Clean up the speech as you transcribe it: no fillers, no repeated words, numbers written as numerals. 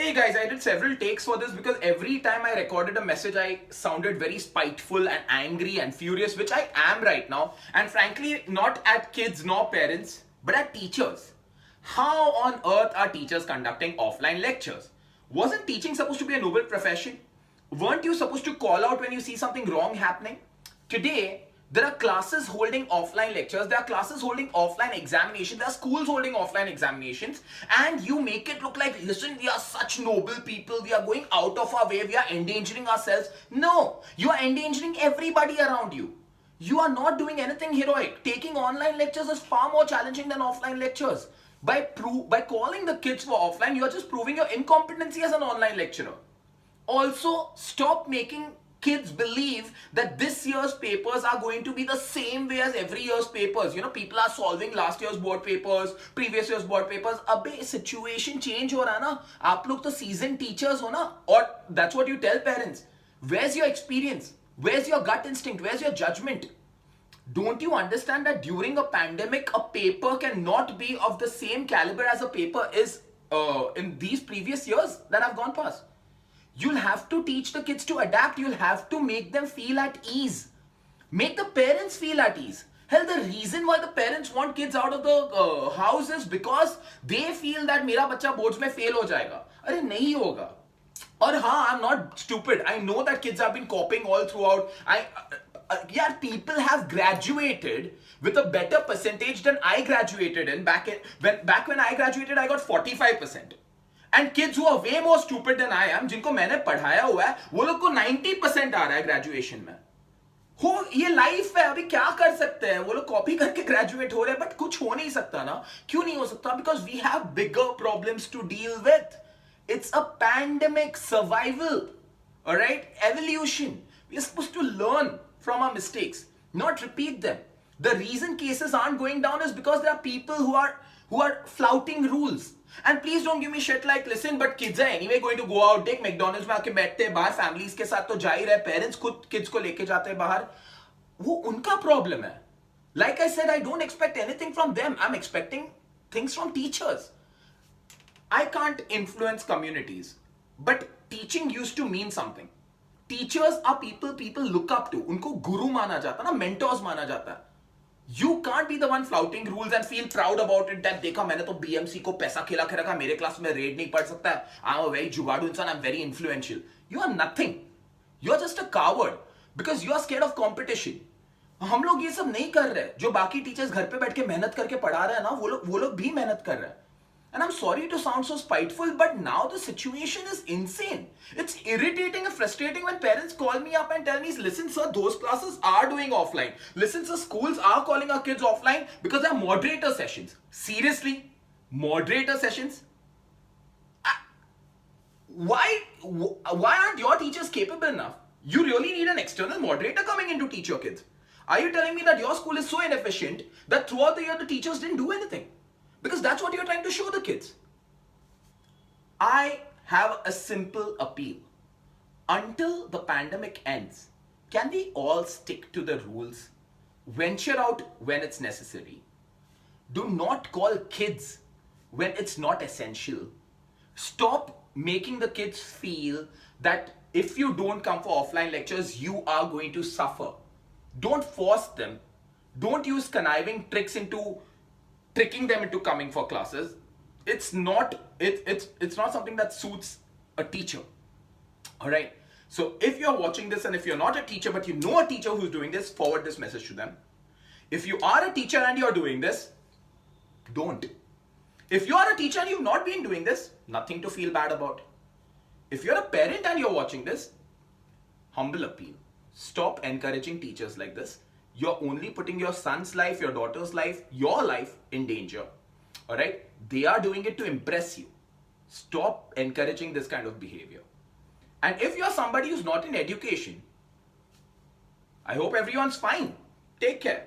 Hey guys, I did several takes for this because every time I recorded a message, I sounded very spiteful and angry and furious, which I am right now. And frankly, not at kids nor parents, but at teachers. How on earth are teachers conducting offline lectures? Wasn't teaching supposed to be a noble profession? Weren't you supposed to call out when you see something wrong happening? Today, there are classes holding offline lectures, there are classes holding offline examinations, there are schools holding offline examinations, and you make it look like, listen, we are such noble people, we are going out of our way, we are endangering ourselves. No, you are endangering everybody around you. You are not doing anything heroic. Taking online lectures is far more challenging than offline lectures. By calling the kids for offline, you are just proving your incompetency as an online lecturer. Also, stop making kids believe that this year's papers are going to be the same way as every year's papers. You know, people are solving last year's board papers, previous year's board papers. Abbe, situation change ho raha na. Aap log to seasoned teachers ho na. Or that's what you tell parents. Where's your experience? Where's your gut instinct? Where's your judgment? Don't you understand that during a pandemic, a paper cannot be of the same caliber as a paper is in these previous years that have gone past? You'll have to teach the kids to adapt. You'll have to make them feel at ease. Make the parents feel at ease. Hell, the reason why the parents want kids out of the house is because they feel that मेरा बच्चा boards में fail हो जाएगा. अरे नहीं होगा. और हाँ, I'm not stupid. I know that kids have been copying all throughout. Yeah, people have graduated with a better percentage than I graduated in. Back when I graduated, I got 45%. And kids who are way more stupid than I am, जिनको मैंने पढ़ाया हुआ है, वो लोग को 90% आ रहा है ग्रेजुएशन में. हो ये लाइफ है, अभी क्या कर सकते हैं? वो लोग कॉपी करके ग्रेजुएट हो रहे हैं, बट कुछ हो नहीं सकता ना. क्यों नहीं हो सकता? Because we have bigger problems to deal with. It's a pandemic, survival, all right, evolution. We are supposed to learn from our mistakes, not repeat them. The reason cases aren't going down is because there are people who are flouting rules. And please don't give me shit like, listen, but kids are anyway going to go out, take McDonald's में आके बैठते हैं बाहर, families के साथ तो जा ही रहे, parents खुद kids को लेके जाते हैं बाहर. वो उनका problem है. Like I said, I don't expect anything from them. I'm expecting things from teachers. I can't influence communities, but teaching used to mean something. Teachers are people look up to. उनको गुरु माना जाता है ना, mentors माना जाता है. You can't be the one flouting rules and feel proud about it that देखा मैंने तो BMC को पैसा खिला के रखा, मेरे क्लास में रेड नहीं पढ़ सकता है. I'm a very जुगाड़ू इंसान, I'm very influential. You are nothing. You are just a coward because you are scared of competition. हम लोग ये सब नहीं कर रहे. जो बाकी टीचर्स घर पे बैठ के मेहनत करके पढ़ा रहे हैं ना, वो लोग भी मेहनत कर रहे हैं. And I'm sorry to sound so spiteful, but now the situation is insane. It's irritating and frustrating when parents call me up and tell me, listen sir, those classes are doing offline. Listen sir, schools are calling our kids offline because there are moderator sessions. Seriously? Moderator sessions? Why aren't your teachers capable enough? You really need an external moderator coming in to teach your kids. Are you telling me that your school is so inefficient that throughout the year the teachers didn't do anything? Because that's what you're trying to show the kids. I have a simple appeal. Until the pandemic ends, can we all stick to the rules? Venture out when it's necessary. Do not call kids when it's not essential. Stop making the kids feel that if you don't come for offline lectures, you are going to suffer. Don't force them. Don't use conniving tricks into tricking them into coming for classes. It's not something that suits a teacher. All right. So if you're watching this and if you're not a teacher but you know a teacher who's doing this, forward this message to them. If you are a teacher and you're doing this, don't. If you are a teacher and you've not been doing this, nothing to feel bad about. If you're a parent and you're watching this, humble appeal. Stop encouraging teachers like this. You're only putting your son's life, your daughter's life, your life in danger. All right? They are doing it to impress you. Stop encouraging this kind of behavior. And if you're somebody who's not in education, I hope everyone's fine. Take care.